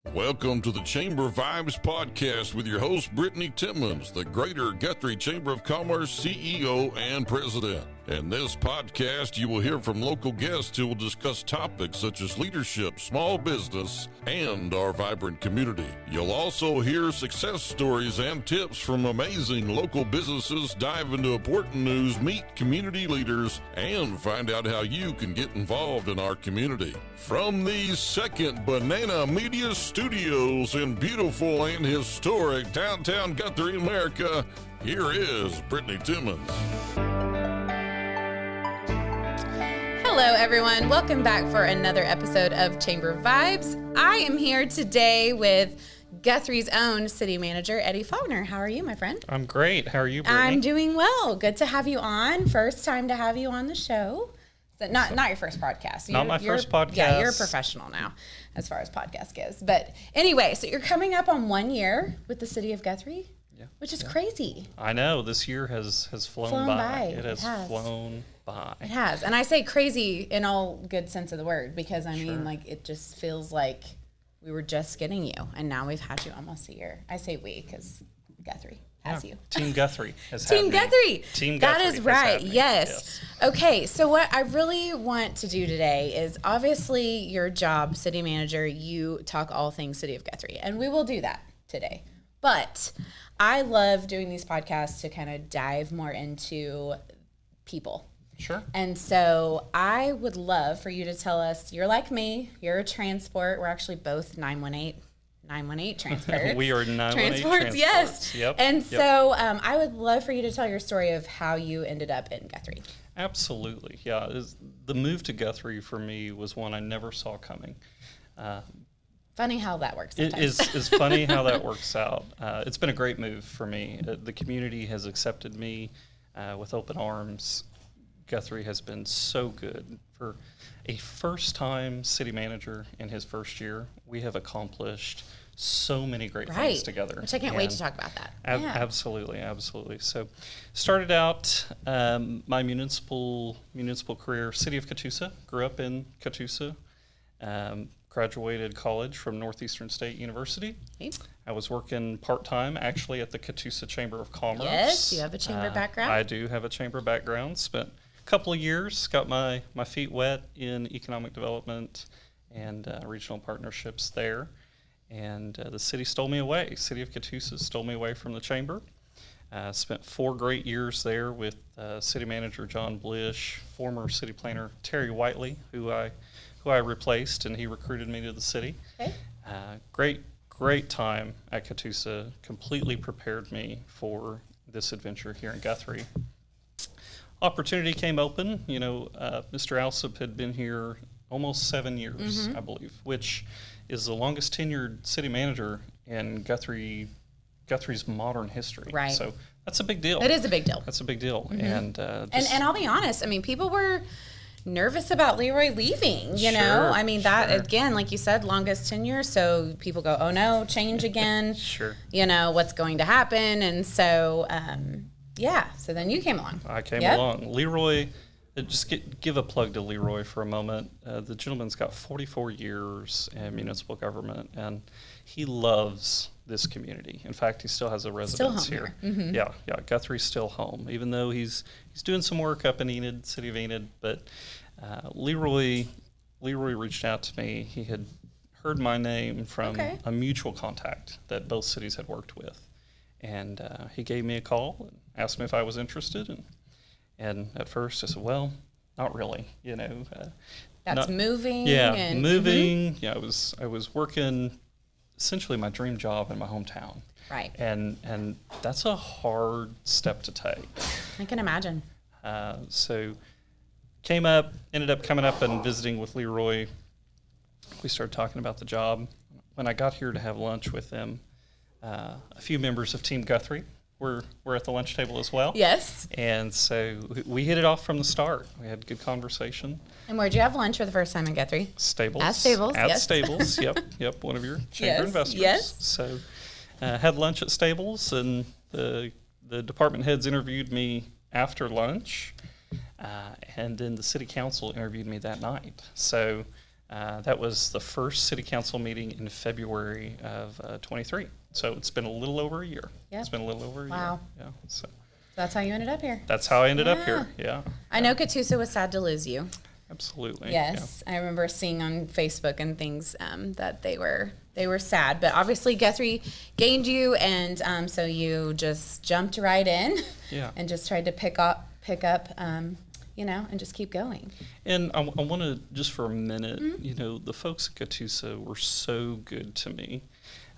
Welcome to the Chamber Vibes Podcast with your host, Brittany Timmons, the Greater Guthrie Chamber of Commerce CEO and President. In this podcast, you will hear from local guests who will discuss topics such as leadership, small business, and our vibrant community. You'll also hear success stories and tips from amazing local businesses, dive into important news, meet community leaders, and find out how you can get involved in our community. From the Second Banana Media Studios in beautiful and historic downtown Guthrie, America, here is Brittany Timmons. Hello, everyone. Welcome back for another episode of Chamber Vibes. I am here today with Guthrie's own city manager, Eddie Faulkner. How are you, my friend? I'm great. How are you, Brittany? I'm doing well. Good to have you on. First time to have you on the show. Not your first podcast. Not my first podcast. Yeah, you're a professional now as far as podcast goes. But anyway, so you're coming up on 1 year with the city of Guthrie, which is crazy. I know. This year has flown by. It has flown by. It has. And I say crazy in all good sense of the word because, I mean, like, it just feels like we were just getting you, and now we've had you almost a year. I say we because Guthrie has you. Team Guthrie has had Team me. Guthrie. Team That Guthrie is right. has had me. Yes. Okay, so what I really want to do today is obviously your job, city manager, you talk all things City of Guthrie, and we will do that today. But I love doing these podcasts to kind of dive more into people. Sure. And so I would love for you to tell us, you're like me, you're a transport. We're actually both 918 transports. We are 918 transports. Yes. Yep. And so I would love for you to tell your story of how you ended up in Guthrie. Absolutely. Yeah. The move to Guthrie for me was one I never saw coming. Funny how that works It sometimes. is funny how that works out. It's been a great move for me. The community has accepted me with open arms. Guthrie has been so good. For a first-time city manager in his first year, we have accomplished so many great things together. Which I can't wait to talk about that. Absolutely. So started out my municipal career, City of Catoosa. Grew up in Catoosa. Graduated college from Northeastern State University. Okay. I was working part-time actually at the Catoosa Chamber of Commerce. Yes, you have a chamber background. I do have a chamber background. Spent a couple of years, got my feet wet in economic development and regional partnerships there. And the city stole me away. City of Catoosa stole me away from the chamber. Spent 4 great years there with city manager John Blish, former city planner Terry Whiteley, who I replaced, and he recruited me to the city. Okay. Great time at Catoosa. Completely prepared me for this adventure here in Guthrie. Opportunity came open. Mr. Alsop had been here almost 7 years, I believe, which is the longest tenured city manager in Guthrie's modern history. Right. So that's a big deal. It is a big deal. That's a big deal. And I'll be honest, I mean, people were nervous about Leroy leaving, you know? I mean, that, again, like you said, longest tenure, so people go, oh no, change again. Sure. You know, what's going to happen? And so, so then you came along. I came along. Leroy, just give a plug to Leroy for a moment. The gentleman's got 44 years in municipal government, and he loves this community. In fact, he still has a residence here. Mm-hmm. Yeah, Guthrie's still home, even though he's doing some work up in Enid, city of Enid. But Leroy reached out to me. He had heard my name from a mutual contact that both cities had worked with, and he gave me a call and asked me if I was interested. And at first I said, well, not really, That's moving. Yeah, and moving. Mm-hmm. Yeah, I was working essentially my dream job in my hometown. Right. And that's a hard step to take. I can imagine. So ended up coming up and visiting with Leroy. We started talking about the job. When I got here to have lunch with them, a few members of Team Guthrie were at the lunch table as well. Yes. And so we hit it off from the start. We had good conversation. And where'd you have lunch for the first time in Guthrie? Stables. At Stables, At Stables, yep, one of your chamber investors. Yes. So had lunch at Stables, and the department heads interviewed me after lunch, and then the city council interviewed me that night. So That was the first city council meeting in February of 23. So it's been a little over a year. Yep. It's been a little over a Wow. year. Yeah. So That's how you ended up here. that's how I ended up Yeah. here. Yeah. I know Catoosa was sad to lose you. Absolutely. Yes, I remember seeing on Facebook and things that they were sad, but obviously Guthrie gained you, and so you just jumped right in, Yeah. and just tried to pick up, and just keep going. And I want to, just for a minute, the folks at Catoosa were so good to me.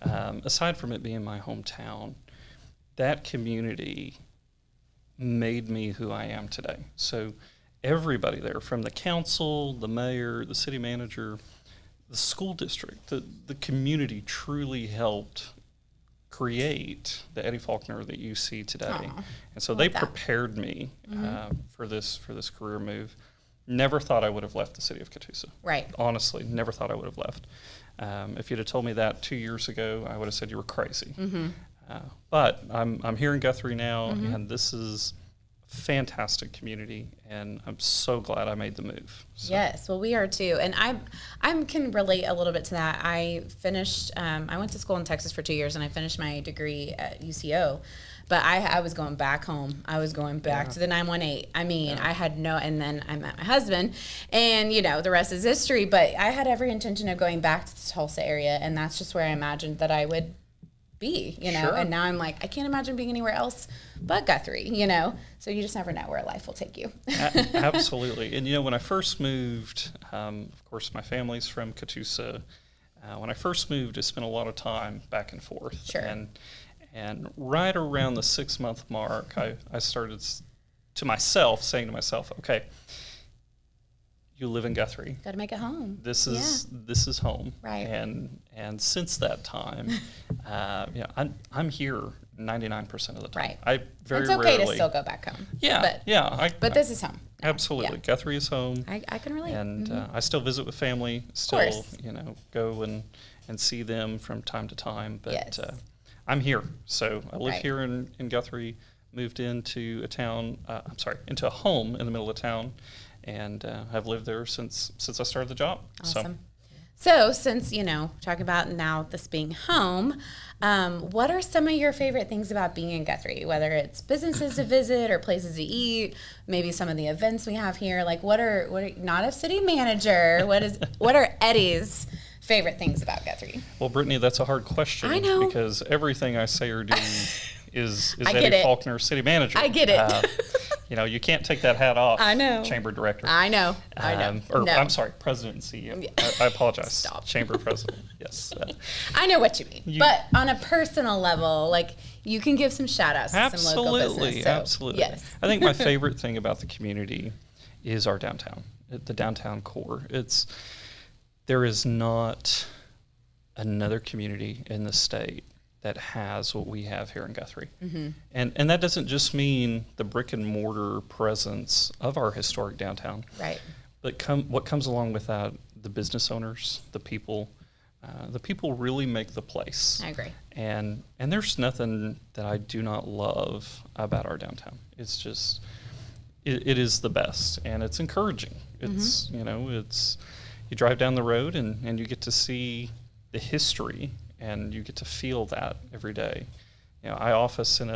Aside from it being my hometown, that community made me who I am today. So everybody there, from the council, the mayor, the city manager, the school district, the community truly helped create the Eddie Faulkner that you see today. Aw, And so I they like that. prepared me for this career move. Never thought I would have left the city of Catoosa. Right. Honestly, never thought I would have left. If you'd have told me that 2 years ago, I would have said you were crazy. But I'm here in Guthrie now, and this is a fantastic community, and I'm so glad I made the move. So, Yes, well, we are too, and I can relate a little bit to that. I finished. I went to school in Texas for 2 years, and I finished my degree at UCO. But I was going back home. I was going back to the 918. I mean, I had and then I met my husband, and the rest is history. But I had every intention of going back to the Tulsa area, and that's just where I imagined that I would be, Sure. And now I'm like, I can't imagine being anywhere else but Guthrie, So you just never know where life will take you. Absolutely. And when I first moved, of course, my family's from Catoosa. When I first moved, I spent a lot of time back and forth. Sure. And right around the 6-month mark, I started saying to myself, okay, you live in Guthrie. Got to make it home. This is home. Right. And since that time, I'm here 99% of the time. Right. I very It's okay rarely. to still go back home. Yeah. But this is home. now. Absolutely. Yeah. Guthrie is home. I can relate. And I still visit with family, still, course. go and see them from time to time. But Yes. I'm here. So I live Right. here in Guthrie, moved into into a home in the middle of town, and have lived there since I started the job. Awesome. So since, talking about now this being home, what are some of your favorite things about being in Guthrie? Whether it's businesses to visit or places to eat, maybe some of the events we have here. Like what are not a city manager, what are Eddie's favorite things about Guthrie? Well, Brittany, that's a hard question. I know. Because everything I say or do is I get Eddie it. Faulkner, city manager. I get it. You can't take that hat off. I know. Chamber director. I know. Or No. I'm sorry, president and CEO. I apologize. Stop. Chamber president. Yes. I know what you mean. But on a personal level, like you can give some shout outs to some local business. So, Absolutely. Yes. I think my favorite thing about the community is our downtown, the downtown core. There is not another community in the state that has what we have here in Guthrie. And that doesn't just mean the brick and mortar presence of our historic downtown. Right. But what comes along with that, the business owners, the people really make the place. I agree. And there's nothing that I do not love about our downtown. It's just, it is the best, and it's encouraging. It's, you drive down the road and you get to see the history, and you get to feel that every day. I office in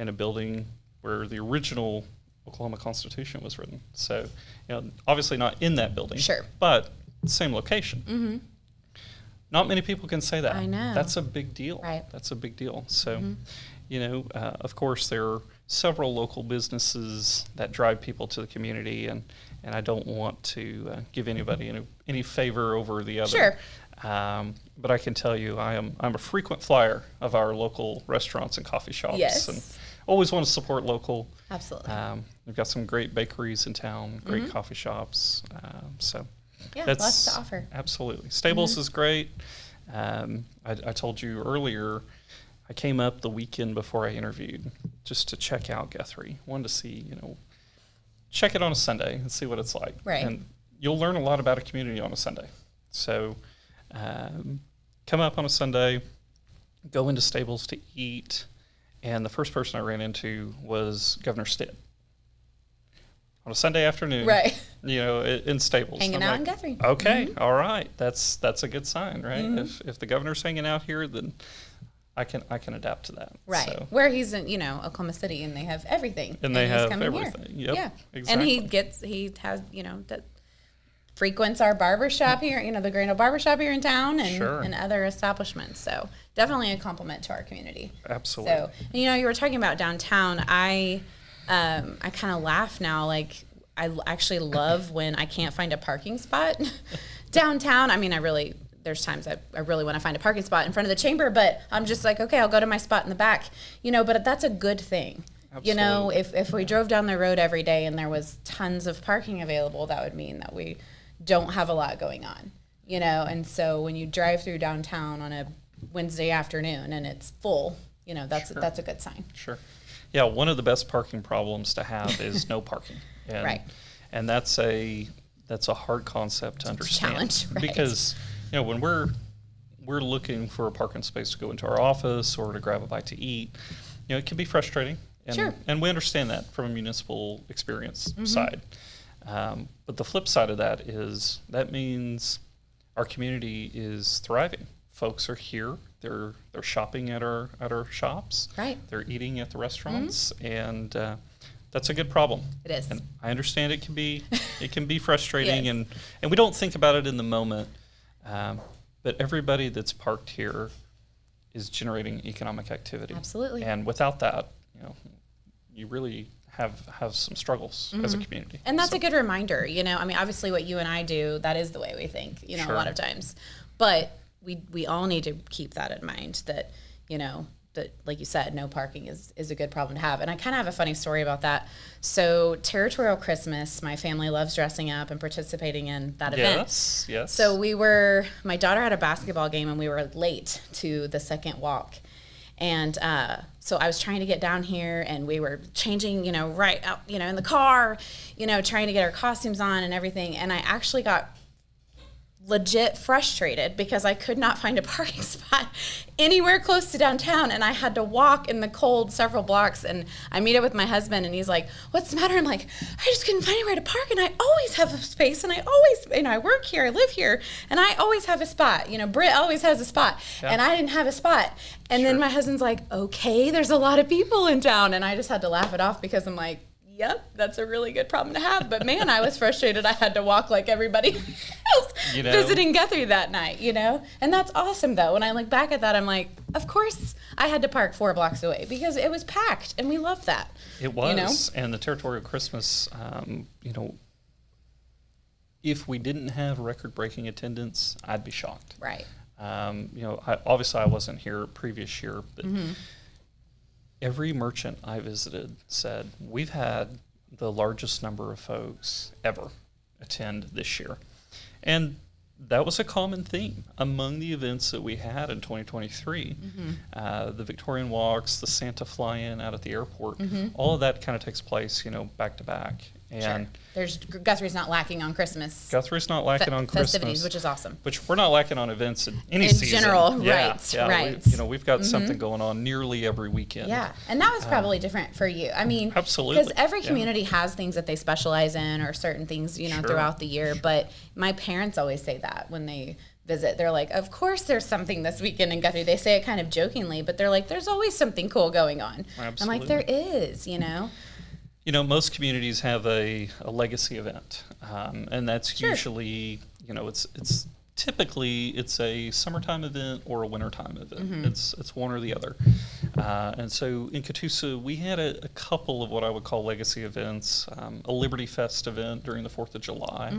a building where the original Oklahoma Constitution was written. So, obviously not in that building. Sure. But same location. Not many people can say that. I know. That's a big deal. Right. That's a big deal. So, of course, there are several local businesses that drive people to the community, and I don't want to give anybody any favor over the other. Sure. But I can tell you, I'm a frequent flyer of our local restaurants and coffee shops. Yes. And always want to support local. Absolutely. We've got some great bakeries in town, great coffee shops. Yeah, that's lots to offer. Absolutely. Stables is great. I told you earlier, I came up the weekend before I interviewed just to check out Guthrie. Wanted to see, check it on a Sunday and see what it's like. Right. And you'll learn a lot about a community on a Sunday. So come up on a Sunday, go into Stables to eat, and the first person I ran into was Governor Stitt. on a Sunday afternoon, right? In Staples, Hanging out in Guthrie. Okay, all right, that's a good sign, right? If the governor's hanging out here, then I can adapt to that. Right. So. Where he's in, Oklahoma City, and they have everything. And they have he's coming everything. Here. Yep, yeah. exactly. And he has, that frequents our barbershop here, the Grand Old Barbershop here in town, and other establishments. So definitely a compliment to our community. Absolutely. So, you were talking about downtown. I kind of laugh now. Like, I actually love when I can't find a parking spot downtown. I mean, there's times I really want to find a parking spot in front of the chamber, but I'm just like, okay, I'll go to my spot in the back, but that's a good thing. Absolutely. If we drove down the road every day and there was tons of parking available, that would mean that we don't have a lot going on, and so when you drive through downtown on a Wednesday afternoon and it's full, that's a good sign. Sure. Yeah, one of the best parking problems to have is no parking. Right. And that's a hard concept to understand. Challenge, right. Because when we're looking for a parking space to go into our office or to grab a bite to eat, it can be frustrating. And, Sure. And we understand that from a municipal experience side. But the flip side of that means our community is thriving. Folks are here. They're shopping at our shops. Right. They're eating at the restaurants, and that's a good problem. It is. And I understand it can be frustrating, Yes. and we don't think about it in the moment. But everybody that's parked here is generating economic activity. Absolutely. And without that, you really have some struggles as a community. And that's a good reminder, obviously what you and I do, that is the way we think, Sure. a lot of times. But we all need to keep that in mind that, that, like you said, no parking is a good problem to have. And I kind of have a funny story about that. So Territorial Christmas, my family loves dressing up and participating in that event. Yes. So my daughter had a basketball game and we were late to the second walk. And so I was trying to get down here and we were changing, right out, in the car, trying to get our costumes on and everything. And I actually got legit frustrated because I could not find a parking spot anywhere close to downtown, and I had to walk in the cold several blocks. And I meet up with my husband and he's like, what's the matter? I'm like, I just couldn't find anywhere to park, and I always have a space, and I always, I work here, I live here, and I always have a spot. Britt always has a spot. Yeah. And I didn't have a spot. And Sure. then my husband's like, okay, there's a lot of people in town. And I just had to laugh it off because I'm like, yep, that's a really good problem to have. But man, I was frustrated. I had to walk like everybody else visiting Guthrie that night, And that's awesome, though. When I look back at that, I'm like, of course I had to park 4 blocks away because it was packed, and we love that. It was. And the Territorial Christmas, if we didn't have record-breaking attendance, I'd be shocked. Right. Obviously I wasn't here previous year, but every merchant I visited said, we've had the largest number of folks ever attend this year. And that was a common theme among the events that we had in 2023. The Victorian walks, the Santa fly-in out at the airport, all of that kind of takes place, back to back. And Guthrie's not lacking on Christmas. Guthrie's not lacking on Christmas, festivities, which is awesome. Which we're not lacking on events in any in season. General, yeah, right, yeah, right. We've got something going on nearly every weekend. Yeah, and that was probably different for you. I mean, absolutely, because every community has things that they specialize in, or certain things, Sure. throughout the year. But my parents always say that when they visit, they're like, of course there's something this weekend in Guthrie. They say it kind of jokingly, but they're like, there's always something cool going on. Absolutely. I'm like, there is, most communities have a legacy event, and that's Sure. usually, it's typically it's a summertime event or a wintertime event. It's one or the other. And so in Catoosa, we had a couple of what I would call legacy events, a Liberty Fest event during the 4th of July.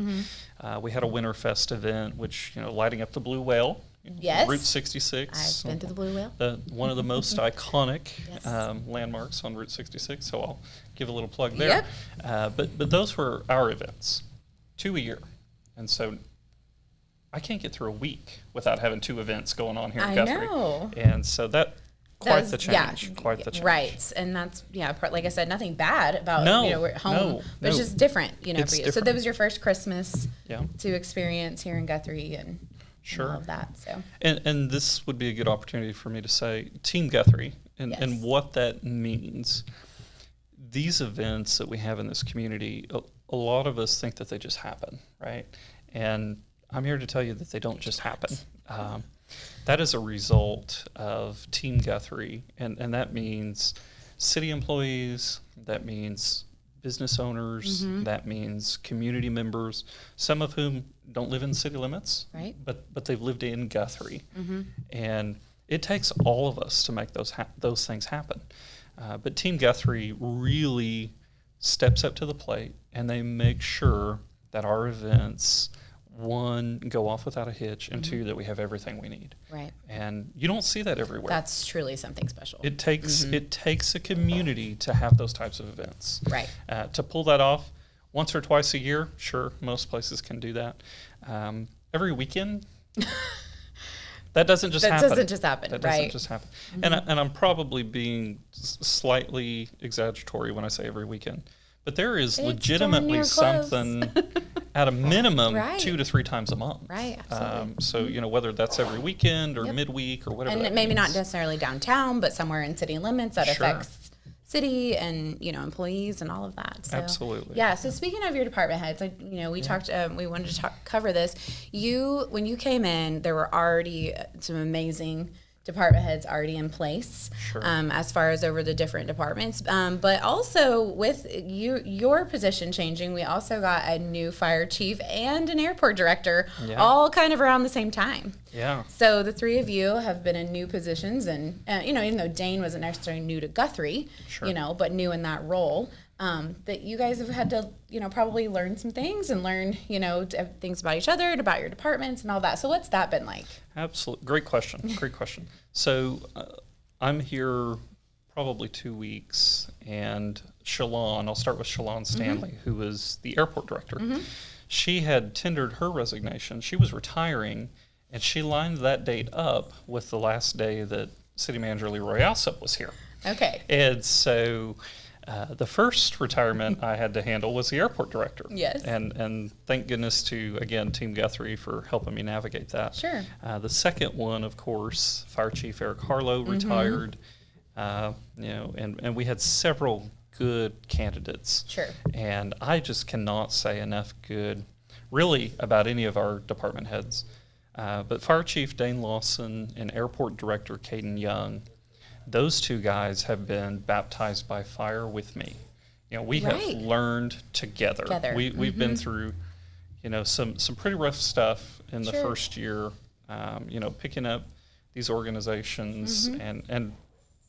We had a Winter Fest event, which, lighting up the Blue Whale. Yes. Route 66. I've been to the Blue Whale. One of the most iconic Yes. landmarks on Route 66, so I'll give a little plug there. But those were our events, 2 a year. And so I can't get through a week without having 2 events going on here in Guthrie. Know. And so quite the change. Yeah, Quite the change. Right, and that's like I said, nothing bad about we're at home, no, but it's just different, for you. So different. that was your first Christmas Yeah. to experience here in Guthrie, and Sure. all of that. So And this would be a good opportunity for me to say Team Guthrie Yes. and what that means. These events that we have in this community, a lot of us think that they just happen, right? And I'm here to tell you that they don't just happen. That is a result of Team Guthrie, and that means city employees, that means business owners, that means community members, some of whom don't live in city limits, right? But they've lived in Guthrie. And it takes all of us to make those things happen. But Team Guthrie really steps up to the plate, and they make sure that our events, one, go off without a hitch, and two, that we have everything we need. Right. And you don't see that everywhere. That's truly something special. It takes a community to have those types of events. Right. To pull that off once or twice a year, sure, most places can do that. Every weekend, that doesn't just happen. That doesn't just happen, That right? doesn't just happen. And I'm probably being slightly exaggeratory when I say every weekend. But there is It's legitimately darn near close. something at a minimum Right. 2 to 3 times a month. Right, absolutely. So, whether that's every weekend or midweek or whatever. And that maybe not means. necessarily downtown, but somewhere in city limits that Sure. affects city and employees and all of that. So, Absolutely. Yeah. So speaking of your department heads, we talked. We wanted to cover this. When you came in, there were already some amazing department heads already in place. Sure. As far as over the different departments, but also with your position changing, we also got a new fire chief and an airport director, all kind of around the same time. Yeah. So the three of you have been in new positions, and even though Dane wasn't necessarily new to Guthrie, Sure. but new in that role, that you guys have had to, probably learn some things and learn, things about each other and about your departments and all that. So what's that been like? Absolutely. Great question. Great question. So I'm here probably 2 weeks, and Shalon, I'll start with Shalon Stanley, who was the airport director. She had tendered her resignation. She was retiring, and she lined that date up with the last day that City Manager Leroy Alsop was here. Okay. And so the first retirement I had to handle was the airport director. Yes. And thank goodness to, again, Team Guthrie for helping me navigate that. Sure. The second one, of course, Fire Chief Eric Harlow retired, and we had several good candidates. Sure. And I just cannot say enough good, really, about any of our department heads. But Fire Chief Dane Lawson and Airport Director Caden Young, those two guys have been baptized by fire with me. We have learned together. We've been through, some pretty rough stuff in the first year, picking up these organizations and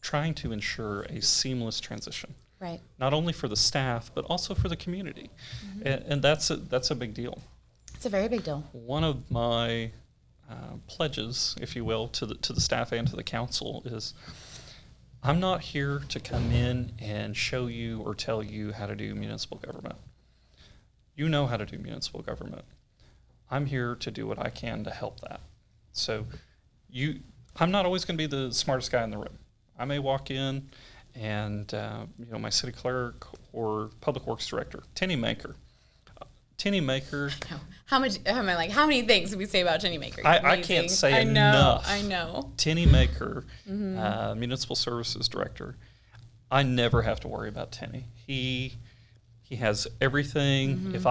trying to ensure a seamless transition. Right. Not only for the staff, but also for the community. And that's a big deal. It's a very big deal. One of my pledges, if you will, to the staff and to the council is I'm not here to come in and show you or tell you how to do municipal government. You know how to do municipal government. I'm here to do what I can to help that. So I'm not always going to be the smartest guy in the room. I may walk in and, my city clerk or public works director, Tenny Maker. How many things do we say about Tenny Maker? I can't say enough. I know. Tenny Maker, municipal services director. I never have to worry about Tenny. He has everything. If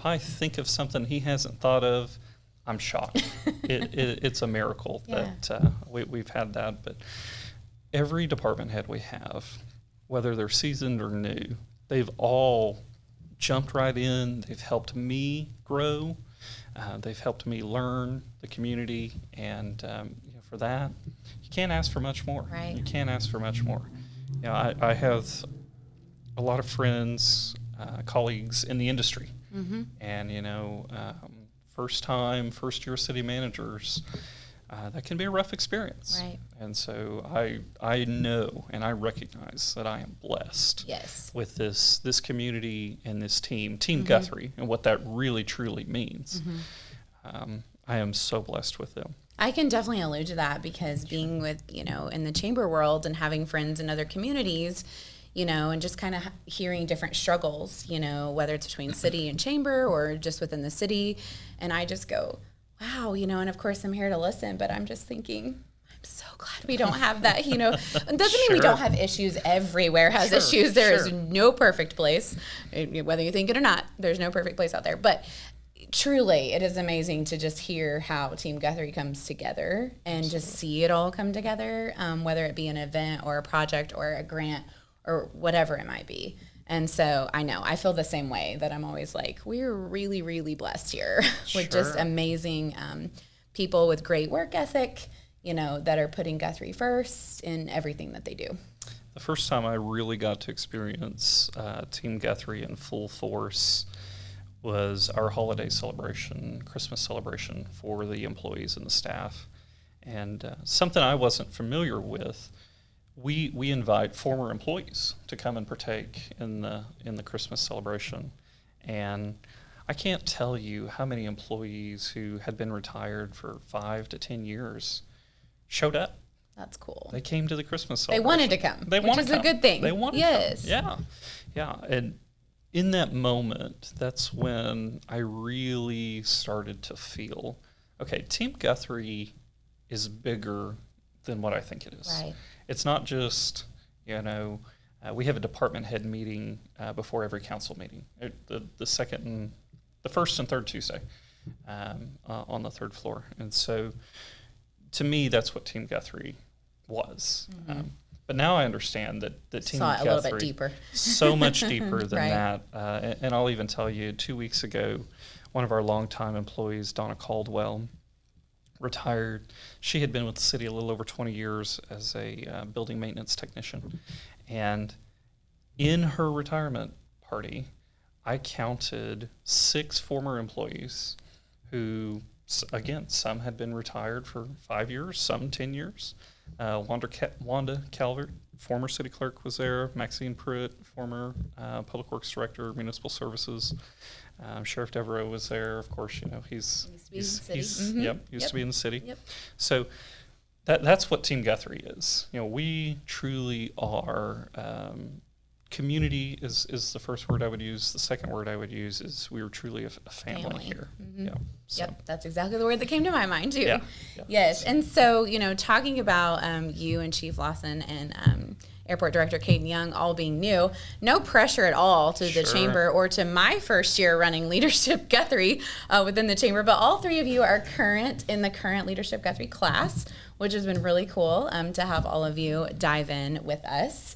I think of something he hasn't thought of, I'm shocked. It's a miracle that we've had that. But every department head we have, whether they're seasoned or new, they've all jumped right in. They've helped me grow. They've helped me learn the community, and for that, you can't ask for much more. Right. You can't ask for much more. I have a lot of friends, colleagues in the industry, and first year city managers. That can be a rough experience. Right. And so I know and I recognize that I am blessed with this community and this team Guthrie, and what that really truly means. I am so blessed with them. I can definitely allude to that because being with, in the chamber world and having friends in other communities, and just kind of hearing different struggles, whether it's between city and chamber or just within the city. And I just go, wow, and of course I'm here to listen, but I'm just thinking, so glad we don't have that, It doesn't mean we don't have issues. Everywhere has issues. There is no perfect place. Whether you think it or not, there's no perfect place out there. But truly, it is amazing to just hear how Team Guthrie comes together and just see it all come together, whether it be an event or a project or a grant or whatever it might be. And so I know I feel the same way, that I'm always like, we're really, really blessed here with just amazing people with great work ethic, that are putting Guthrie first in everything that they do. The first time I really got to experience Team Guthrie in full force was our holiday celebration, Christmas celebration for the employees and the staff. And something I wasn't familiar with, we invite former employees to come and partake in the Christmas celebration. And I can't tell you how many employees who had been retired for 5 to 10 years showed up. That's cool. They came to the Christmas celebration. They wanted to come, which is a good thing. They wanted to come. Yeah. And in that moment, that's when I really started to feel, okay, Team Guthrie is bigger than what I think it is. Right. It's not just, we have a department head meeting before every council meeting, the first and third Tuesday on the third floor. And so to me, that's what Team Guthrie was. Mm-hmm. But now I understand that Team Guthrie, a little bit deeper. So much deeper than right. that. And I'll even tell you, 2 weeks ago, one of our longtime employees, Donna Caldwell, retired. She had been with the city a little over 20 years as a building maintenance technician. And in her retirement party, I counted 6 former employees who, again, some had been retired for 5 years, some 10 years. Wanda Calvert, former city clerk, was there. Maxine Pruitt, former public works director, municipal services. Sheriff Devereaux was there. Of course, he's used to be in the city. Yep. So that's what Team Guthrie is. We truly are. Community is the first word I would use. The second word I would use is we were truly a family here. Mm-hmm. Yeah. So. Yep, that's exactly the word that came to my mind too. Yeah. Yes, and so talking about you and Chief Lawson and Airport Director Caden Young all being new, no pressure at all to the chamber or to my first year running Leadership Guthrie within the chamber, but all 3 of you are in the current Leadership Guthrie class, which has been really cool to have all of you dive in with us.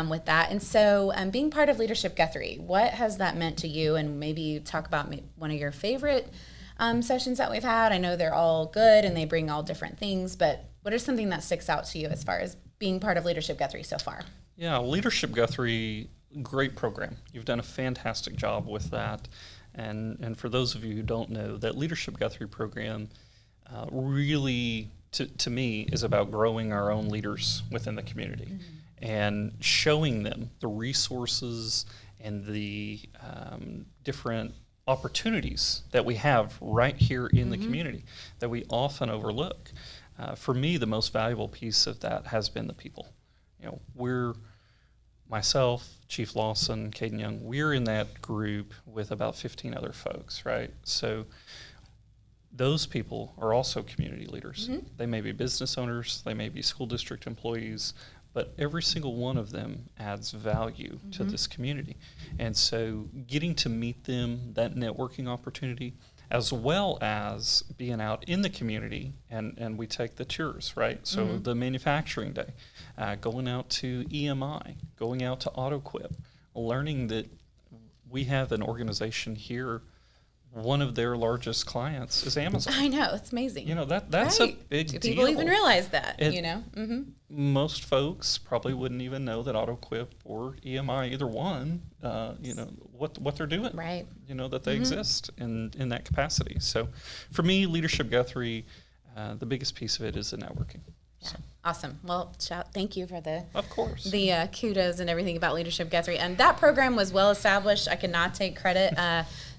With that. And so being part of Leadership Guthrie, what has that meant to you? And maybe talk about one of your favorite sessions that we've had. I know they're all good and they bring all different things, but what is something that sticks out to you as far as being part of Leadership Guthrie so far? Yeah, Leadership Guthrie, great program. You've done a fantastic job with that. And for those of you who don't know, that Leadership Guthrie program really, to me, is about growing our own leaders within the community. Mm-hmm. And showing them the resources and the different opportunities that we have right here in the community that we often overlook. For me, the most valuable piece of that has been the people. We're myself, Chief Lawson, Caden Young, we're in that group with about 15 other folks, right? So those people are also community leaders. Mm-hmm. They may be business owners, they may be school district employees, but every single one of them adds value to this community. And so getting to meet them, that networking opportunity, as well as being out in the community, and we take the tours, right? So the manufacturing day, going out to EMI, going out to AutoQuip, learning that we have an organization here. One of their largest clients is Amazon. I know, it's amazing. That's a big deal. Do people even realize that? Most folks probably wouldn't even know that AutoQuip or EMI, either one, what they're doing. Right. That they exist in that capacity. So for me, Leadership Guthrie, the biggest piece of it is the networking. Yeah. So. Awesome. Well, thank you for the kudos and everything about Leadership Guthrie. And that program was well established. I cannot take credit.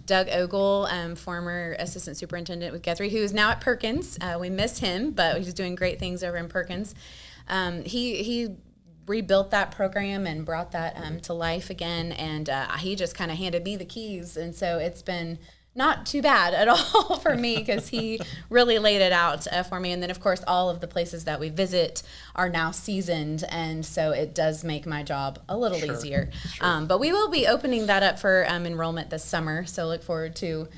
Doug Ogle, former assistant superintendent with Guthrie, who is now at Perkins. We miss him, but he's doing great things over in Perkins. He rebuilt that program and brought that to life again, and he just kind of handed me the keys. And so it's been not too bad at all for me, because he really laid it out for me. And then, of course, all of the places that we visit are now seasoned, and so it does make my job a little easier. But we will be opening that up for enrollment this summer, so look forward to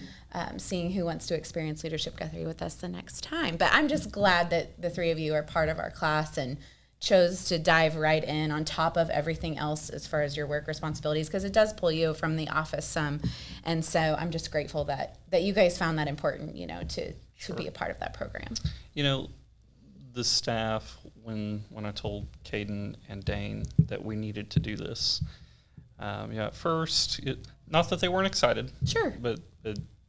seeing who wants to experience Leadership Guthrie with us the next time. But I'm just glad that the three of you are part of our class and chose to dive right in on top of everything else as far as your work responsibilities, because it does pull you from the office some. And so I'm just grateful that you guys found that important, to be a part of that program. The staff, when I told Caden and Dane that we needed to do this, at first, not that they weren't excited. Sure. But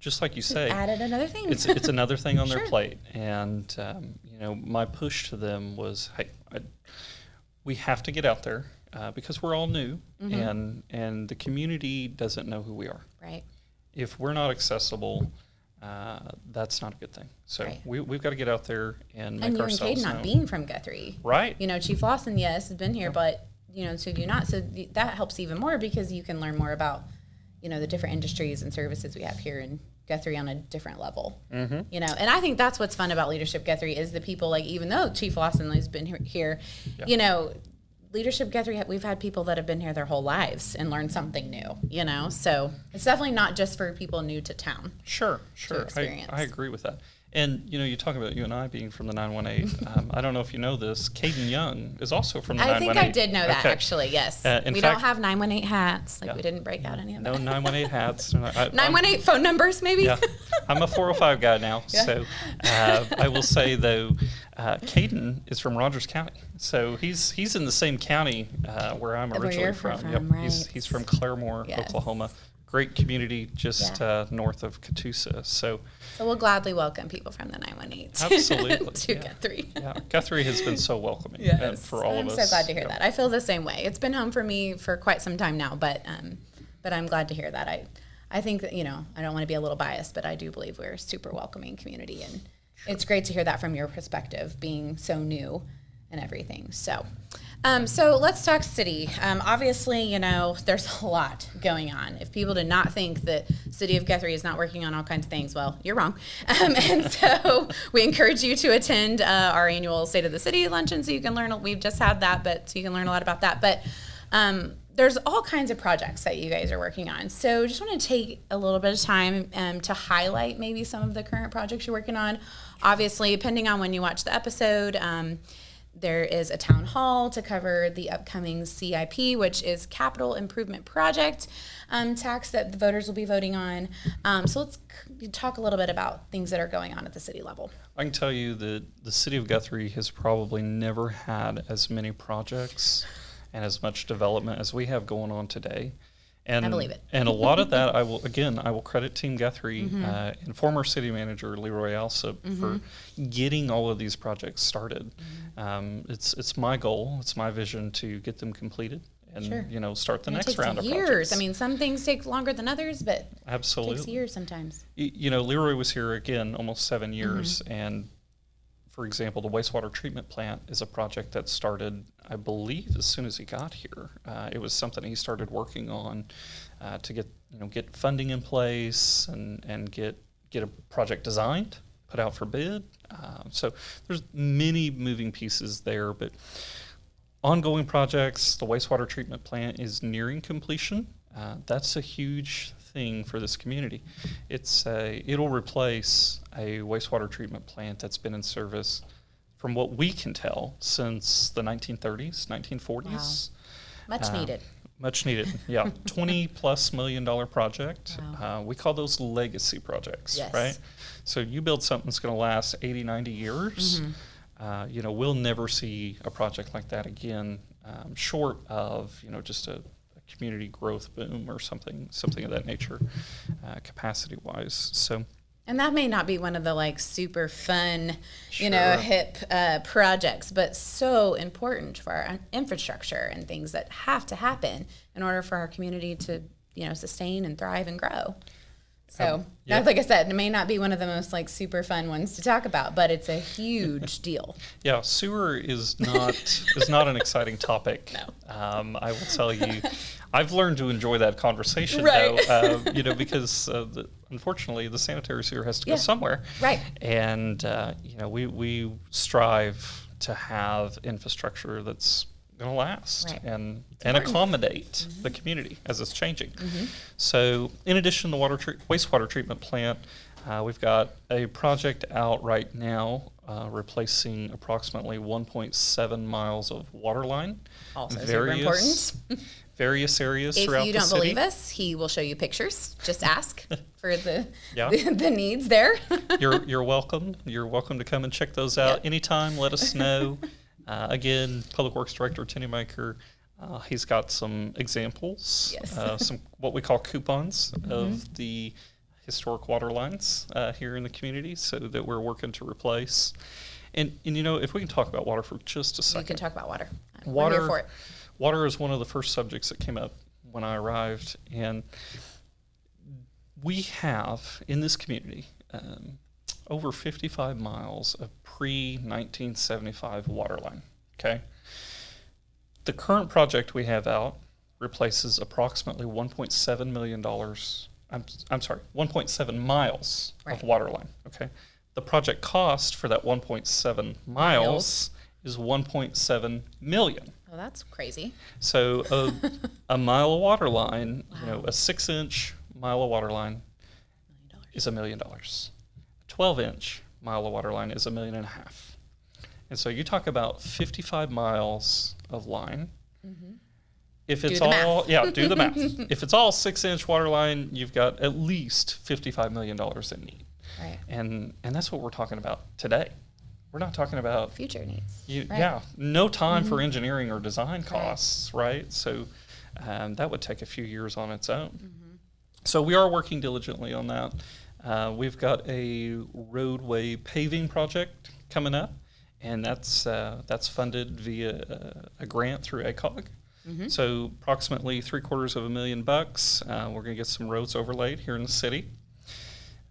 just like you say, added another thing. It's another thing on their plate. And, my push to them was, hey, we have to get out there because we're all new, and the community doesn't know who we are. Right. If we're not accessible, that's not a good thing. So we've got to get out there and make ourselves known. And you and Caden not being from Guthrie. Right. Chief Lawson, yes, has been here, but, so you not. So that helps even more, because you can learn more about, the different industries and services we have here in Guthrie on a different level. And I think that's what's fun about Leadership Guthrie is the people, like, even though Chief Lawson has been here, Leadership Guthrie, we've had people that have been here their whole lives and learned something new, so it's definitely not just for people new to town. Sure. I agree with that. And, you talk about you and I being from the 918. I don't know if you know this. Caden Young is also from the 918. I think I did know that, actually, yes. We don't have 918 hats. We didn't break out any of that. No 918 hats. 918 phone numbers, maybe? Yeah. I'm a 405 guy now. Yeah. So I will say, though, Caden is from Rogers County. So he's in the same county where I'm originally from. Yep. Right. He's from Claremore, Oklahoma. Great community just north of Catoosa. So we'll gladly welcome people from the 918 absolutely to Guthrie. Yeah, Guthrie has been so welcoming for all of us. I'm so glad to hear that. I feel the same way. It's been home for me for quite some time now, but I'm glad to hear that. I think that, I don't want to be a little biased, but I do believe we're a super welcoming community, and it's great to hear that from your perspective, being so new and everything. So let's talk city. Obviously, there's a lot going on. If people did not think that City of Guthrie is not working on all kinds of things, well, you're wrong. And so we encourage you to attend our annual State of the City luncheon so you can learn. We've just had that, but so you can learn a lot about that. But there's all kinds of projects that you guys are working on. So just want to take a little bit of time to highlight maybe some of the current projects you're working on. Obviously, depending on when you watch the episode, there is a town hall to cover the upcoming CIP, which is Capital Improvement Project tax that the voters will be voting on. So let's talk a little bit about things that are going on at the city level. I can tell you that the city of Guthrie has probably never had as many projects and as much development as we have going on today. And, I believe it. And a lot of that, I will credit Team Guthrie and former city manager Leroy Alsop for getting all of these projects started. It's my goal, it's my vision to get them completed and start the next round of years. projects. I mean, some things take longer than others, but absolutely it takes years sometimes. Leroy was here again almost 7 years, and for example, the wastewater treatment plant is a project that started, I believe, as soon as he got here. It was something he started working on to get funding in place and get a project designed, put out for bid. So there's many moving pieces there, but ongoing projects. The wastewater treatment plant is nearing completion. That's a huge thing for this community. It'll replace a wastewater treatment plant that's been in service, from what we can tell, since the 1930s, 1940s. Wow. Much needed, yeah. $20+ million project. Wow. We call those legacy projects, yes. Right? So you build something that's going to last 80, 90 years. We'll never see a project like that again, short of, just a community growth boom or something of that nature, capacity-wise. So, and that may not be one of the super fun, hip projects, but so important for our infrastructure and things that have to happen in order for our community to, sustain and thrive and grow. So, like I said, it may not be one of the most super fun ones to talk about, but it's a huge deal. Yeah, sewer is not an exciting topic. No. I will tell you, I've learned to enjoy that conversation, right. though, because unfortunately, the sanitary sewer has to go somewhere. Right. And, we strive to have infrastructure that's going to last and accommodate the community as it's changing. So in addition to the wastewater treatment plant, we've got a project out right now replacing approximately 1.7 miles of water line. Also super important. Various areas throughout the city. If you don't believe us, he will show you pictures. Just ask for the needs there. You're welcome. You're welcome to come and check those out anytime. Let us know. Again, Public Works Director Tenny Maker, he's got some examples, some what we call coupons of the historic water lines here in the community, so that we're working to replace. And if we can talk about water for just a second. You can talk about water. Water, we're here for it. Water is one of the first subjects that came up when I arrived, and we have in this community over 55 miles of pre-1975 water line. Okay, the current project we have out replaces approximately $1.7 million. I'm sorry, 1.7 miles of water line. Okay, the project cost for that 1.7 miles is $1.7 million. Oh, that's crazy. So a mile of water line, a 6-inch mile of water line is $1 million. A 12-inch mile of water line is $1.5 million. And so you talk about 55 miles of line. If it's all, do the math. If it's all 6-inch water line, you've got at least $55 million in need. Right. And that's what we're talking about today. We're not talking about future needs. No time for engineering or design costs, right? So that would take a few years on its own. So we are working diligently on that. We've got a roadway paving project coming up, and that's funded via a grant through ACOG. So approximately $750,000. We're going to get some roads overlaid here in the city.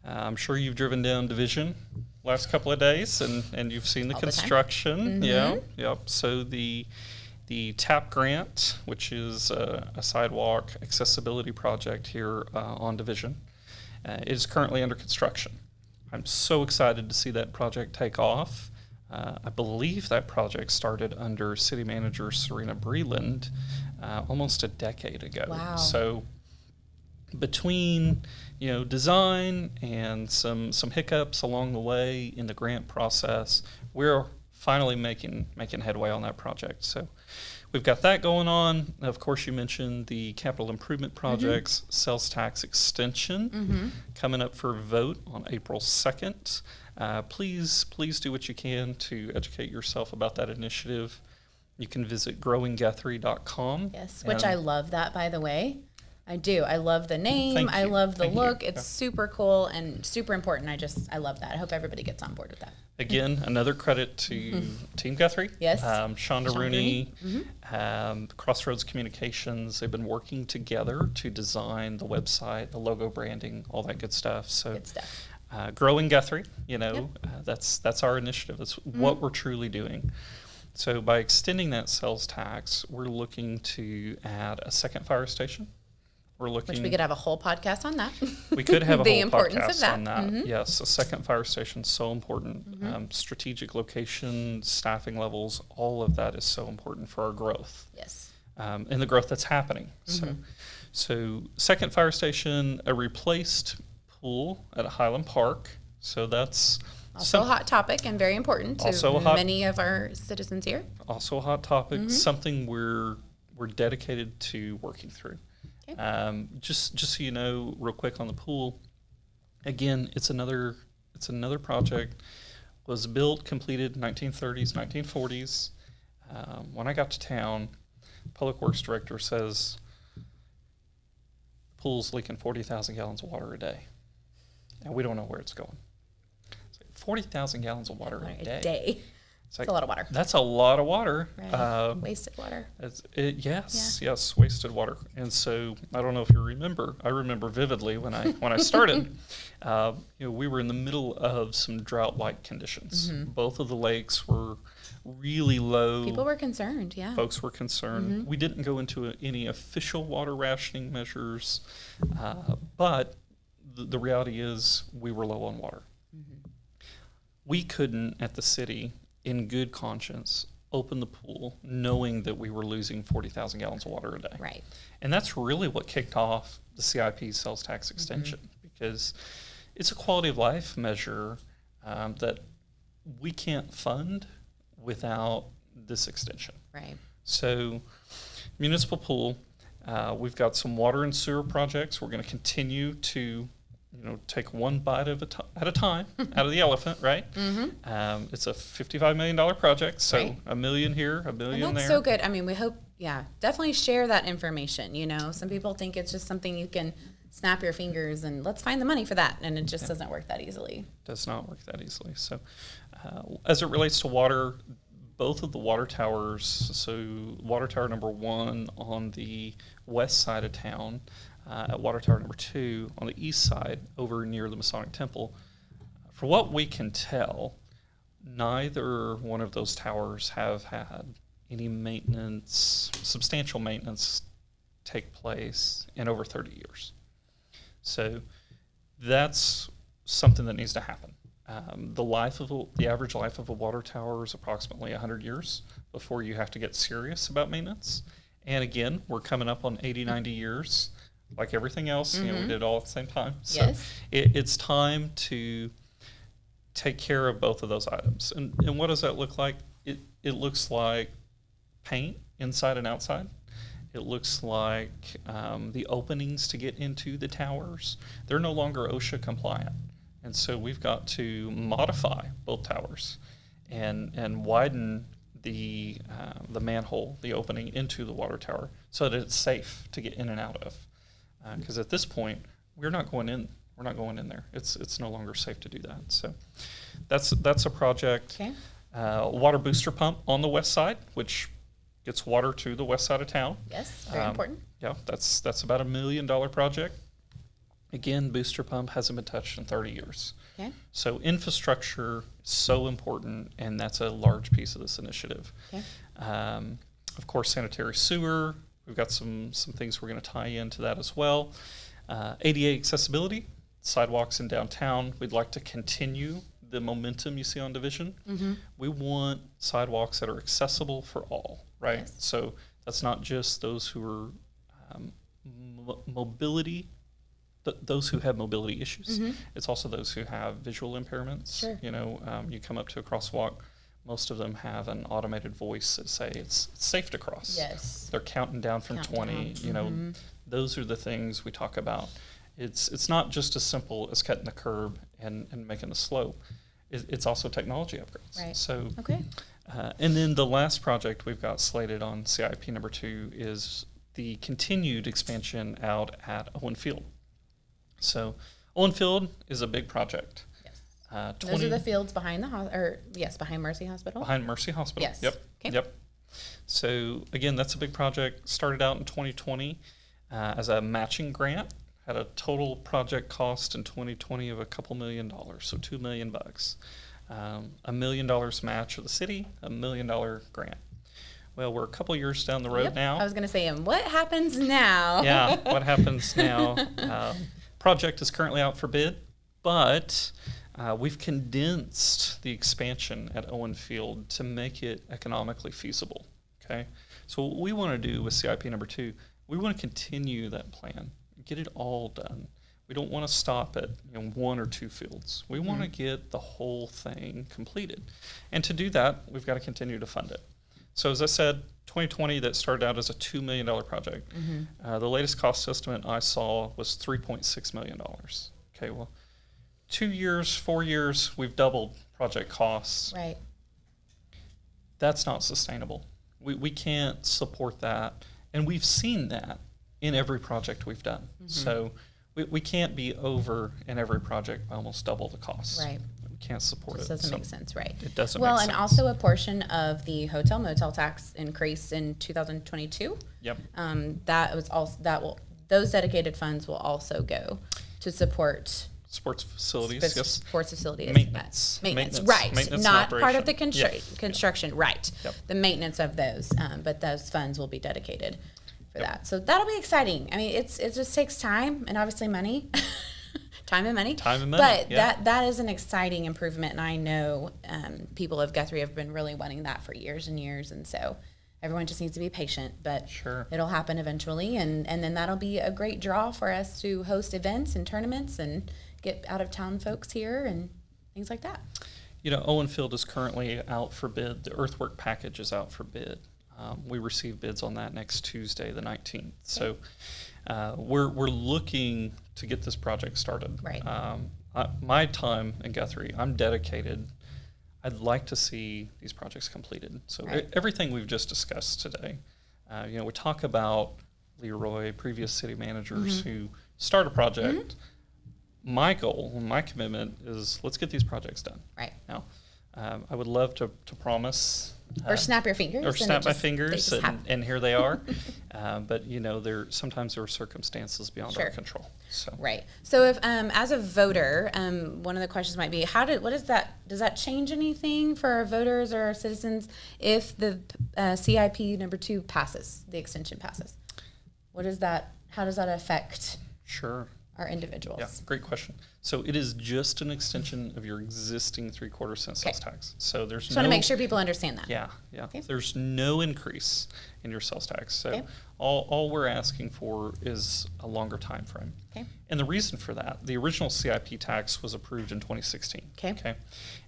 I'm sure you've driven down Division last couple of days, and you've seen the construction. So the TAP grant, which is a sidewalk accessibility project here on Division, is currently under construction. I'm so excited to see that project take off. I believe that project started under City Manager Serena Breland almost a decade ago. Wow. So between design and some hiccups along the way in the grant process, we're finally making headway on that project. So we've got that going on. Of course, you mentioned the capital improvement projects, sales tax extension coming up for vote on April 2nd. Please do what you can to educate yourself about that initiative. You can visit growingguthrie.com. Yes, which I love that, by the way. I do. I love the name. I love the look. It's super cool and super important. I love that. I hope everybody gets on board with that. Again, another credit to Team Guthrie. Yes. Shonda Rooney, Crossroads Communications. They've been working together to design the website, the logo branding, all that good stuff. So, good stuff. Growing Guthrie, that's our initiative. That's what we're truly doing. So by extending that sales tax, we're looking to add a second fire station. Which we could have a whole podcast on that. We could have a the whole importance podcast of that. on that. Yes, a second fire station is so important. Strategic location, staffing levels, all of that is so important for our growth. Yes. And the growth that's happening. So second fire station, a replaced pool at Highland Park. So that's also a hot topic and very important to many of our citizens here. Also a hot topic, something we're dedicated to working through. Just so you know, real quick on the pool, again, it's another project. Was built, completed 1930s, 1940s. When I got to town, Public Works Director says the pool's leaking 40,000 gallons of water a day, and we don't know where it's going. It's like 40,000 gallons of water a day. That's a lot of water. That's a lot of water. Right. Wasted water. Yes, wasted water. And so I don't know if you remember. I remember vividly when I started. We were in the middle of some drought-like conditions. Both of the lakes were really low. People were concerned. Yeah. Folks were concerned. We didn't go into any official water rationing measures, but the reality is we were low on water. We couldn't, at the city, in good conscience, open the pool knowing that we were losing 40,000 gallons of water a day. Right. And that's really what kicked off the CIP sales tax extension, because it's a quality of life measure that we can't fund without this extension. Right. So municipal pool, we've got some water and sewer projects. We're going to continue to take one bite at a time out of the elephant, right? It's a $55 million project, so Right. $1 million here, $1 million And that's there. so good. I mean, we hope, definitely share that information. Some people think it's just something you can snap your fingers and let's find the money for that. And it just doesn't work that easily. Does not work that easily. So as it relates to water, both of the water towers, so water tower number 1 on the west side of town, at water tower number 2 on the east side over near the Masonic Temple, for what we can tell, neither one of those towers have had any maintenance, substantial maintenance take place in over 30 years. So that's something that needs to happen. The average life of a water tower is approximately 100 years before you have to get serious about maintenance. And again, we're coming up on 80, 90 years. Like everything else, we did it all at the same time. So Yes. it's time to take care of both of those items. And what does that look like? It looks like paint inside and outside. It looks like the openings to get into the towers. They're no longer OSHA compliant. And so we've got to modify both towers and widen the manhole, the opening into the water tower, so that it's safe to get in and out of. Because at this point, we're not going in. We're not going in there. It's no longer safe to do that. So that's a project. Okay. Water booster pump on the west side, which gets water to the west side of town. Yes, very important. Yeah, that's about $1 million project. Again, booster pump hasn't been touched in 30 years. Okay. So infrastructure is so important, and that's a large piece of this initiative. Okay. Of course, sanitary sewer. We've got some things we're going to tie into that as well. ADA accessibility, sidewalks in downtown. We'd like to continue the momentum you see on Division. We want sidewalks that are accessible for all, right? Yes. So that's not just those who are those who have mobility issues. It's also those who have visual impairments. Sure. You come up to a crosswalk, most of them have an automated voice that say it's safe to cross. Yes. They're counting down from 20. Those are the things we talk about. It's not just as simple as cutting the curb and making the slope. It's also technology upgrades. Right. So, Okay. and then the last project we've got slated on CIP number 2 is the continued expansion out at Owen Field. So Owen Field is a big project. Yes. Those are the fields behind behind Mercy Hospital. Behind Mercy Hospital. Yes. Yep. Okay. Yep. So again, that's a big project. Started out in 2020 as a matching grant. Had a total project cost in 2020 of a couple $1 million, so $2 million. $1 million match of the city, $1 million grant. Well, we're a couple years down the road Yep. now. I was going to say, and what happens now? Yeah, what happens now? Project is currently out for bid, but we've condensed the expansion at Owen Field to make it economically feasible. Okay, so what we want to do with CIP number 2, we want to continue that plan, get it all done. We don't want to stop at 1 or 2 fields. We want to get the whole thing completed, and to do that, we've got to continue to fund it. So as I said, 2020, that started out as a $2 million project. The latest cost estimate I saw was $3.6 million. Okay, well, 2 years, 4 years, we've doubled project costs. Right. That's not sustainable. We can't support that, and we've seen that in every project we've done. So we can't be over in every project by almost double the costs. Right. We can't support This it. doesn't So make sense, right? It doesn't Well, make and sense. also a portion of the hotel motel tax increase in 2022. Yep. That was also those dedicated funds will also go to support Sports facilities, yes. sports facilities. Maintenance. Maintenance, right? Maintenance and Not part of the operation. Yeah. construction, right? Yep. The maintenance of those, but those funds will be dedicated for that. So that'll be exciting. I mean, it just takes time and obviously money time and money. Time and money, But yeah. that is an exciting improvement, and I know people of Guthrie have been really wanting that for years and years, and so everyone just needs to be patient, but Sure. it'll happen eventually, and then that'll be a great draw for us to host events and tournaments and get out-of-town folks here and things like that. You know, Owen Field is currently out for bid. The earthwork package is out for bid. We receive bids on that next Tuesday, the 19th. So we're looking to get this project started. Right. My time in Guthrie, I'm dedicated. I'd like to see these projects completed. So Right. everything we've just discussed today, you know, we talk about Leroy, previous city managers who start a project. My goal, my commitment is let's get these projects done. Right. Now, I would love to promise. Or snap your fingers. Or and snap my they fingers, just happen. and here they are. But, you know, sometimes there are circumstances beyond our Sure. control. So. Right. So if as a voter, one of the questions might be, does that change anything for our voters or our citizens if the CIP number 2 passes, the extension passes? How does that affect Sure. our individuals? Yeah, great question. So it is just an extension of your existing 3/4 cent sales tax. So there's Just want to make sure people understand that. Yeah, yeah. Okay. There's no increase in your sales tax. So Okay. all we're asking for is a longer time frame. Okay. And the reason for that, the original CIP tax was approved in 2016. Okay.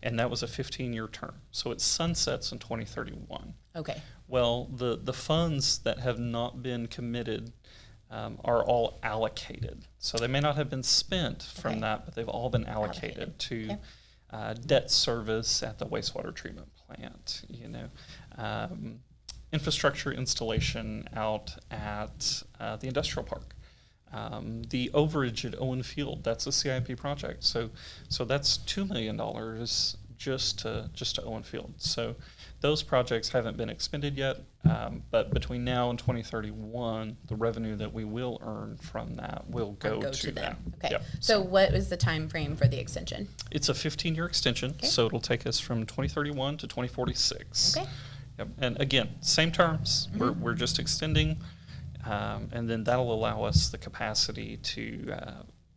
And that was a 15-year term. So it sunsets in 2031. Okay. Well, the funds that have not been committed are all allocated. So they may not have been spent from Okay. that, but they've all been allocated to debt service at the wastewater treatment plant, you know, infrastructure installation out at the industrial park. The overage at Owen Field, that's a CIP project. So that's $2 million just to Owen Field. So those projects haven't been expended yet, but between now and 2031, the revenue that we will earn from that will go to them. them. Okay. Yep. So what is the time frame for the extension? It's a 15-year extension, Okay. so it'll take us from 2031 to 2046. Okay. Yep. And again, same terms. We're just extending, and then that'll allow us the capacity to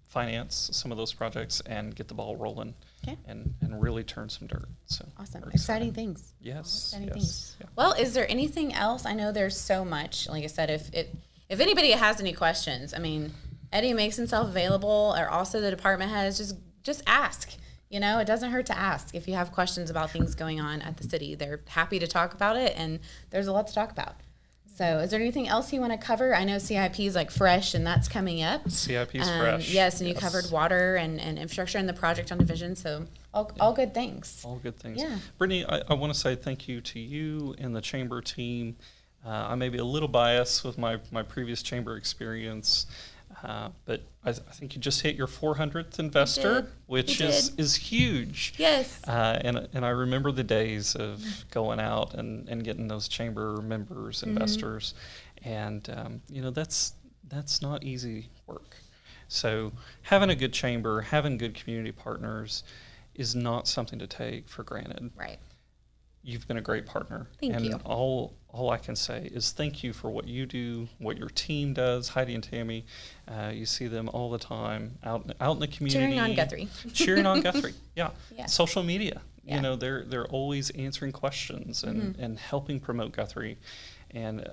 finance some of those projects and get the ball rolling, Okay. and really turn some dirt. So Awesome. we're Exciting excited. things. Yes. Exciting yes. things. Yeah. Well, is there anything else? I know there's so much. Like I said, if anybody has any questions, I mean, Eddie makes himself available, or also the department heads, just ask. You know, it doesn't hurt to ask. If you have questions about things going on at the city, they're happy to talk about it, and there's a lot to talk about. So is there anything else you want to cover? I know CIP is like fresh, and that's coming up. CIP is fresh. Yes, and you covered water and infrastructure and the project on division, so all good things. All good things. Yeah. Brittany, I want to say thank you to you and the chamber team. I may be a little biased with my previous chamber experience, but I think you just hit your 400th investor, did. which You is huge. Yes. And I remember the days of going out and getting those chamber members, investors, and you know, that's not easy work. So having a good chamber, having good community partners is not something to take for granted. Right. You've been a great partner. Thank and you. All I can say is thank you for what you do, what your team does. Heidi and Tammy, you see them all the time out in the community. Cheering on Guthrie. Cheering on Guthrie. Yeah. Yeah. Social media. Yeah. You know, they're always answering questions and helping promote Guthrie. And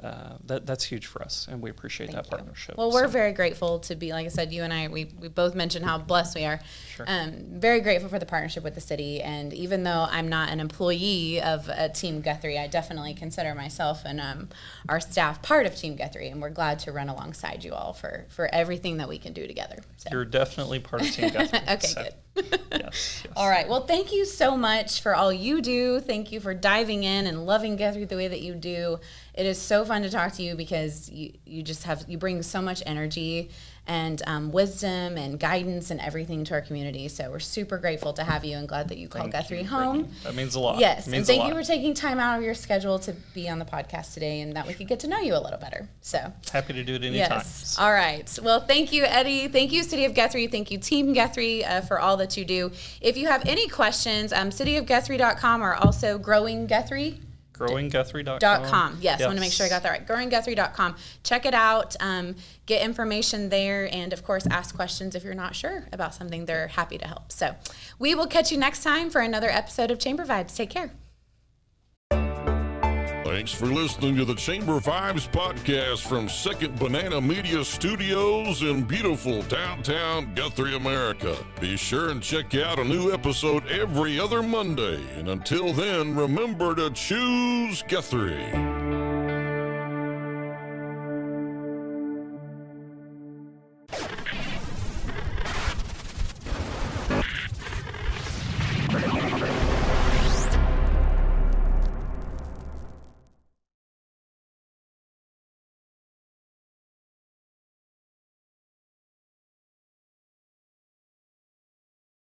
that's huge for us, and we appreciate that partnership. Well, we're very grateful to be, like I said, you and I, we both mentioned how blessed we are. Sure. Very grateful for the partnership with the city, and even though I'm not an employee of Team Guthrie, I definitely consider myself and our staff part of Team Guthrie, and we're glad to run alongside you all for everything that we can do together. So. You're definitely part of Team Guthrie. Okay, so. good. Yes. All right. Well, thank you so much for all you do. Thank you for diving in and loving Guthrie the way that you do. It is so fun to talk to you because you bring so much energy and wisdom and guidance and everything to our community. So we're super grateful to have you and glad that you called Guthrie home. Brittany. That means a lot. Yes, It and means thank a you lot. for taking time out of your schedule to be on the podcast today and that we could get to know you a little better. So Happy to do it anytime. yes. All right. Well, thank you, Eddie. Thank you, City of Guthrie. Thank you, Team Guthrie, for all that you do. If you have any questions, cityofguthrie.com or also Growing Guthrie. growingguthrie.com. Yes, I want to make sure I got that right. Growingguthrie.com. Check it out. Get information there. And, of course, ask questions if you're not sure about something. They're happy to help. So we will catch you next time for another episode of Chamber Vibes. Take care. Thanks for listening to the Chamber Vibes podcast from Second Banana Media Studios in beautiful downtown Guthrie, America. Be sure and check out a new episode every other Monday. And until then, remember to choose Guthrie.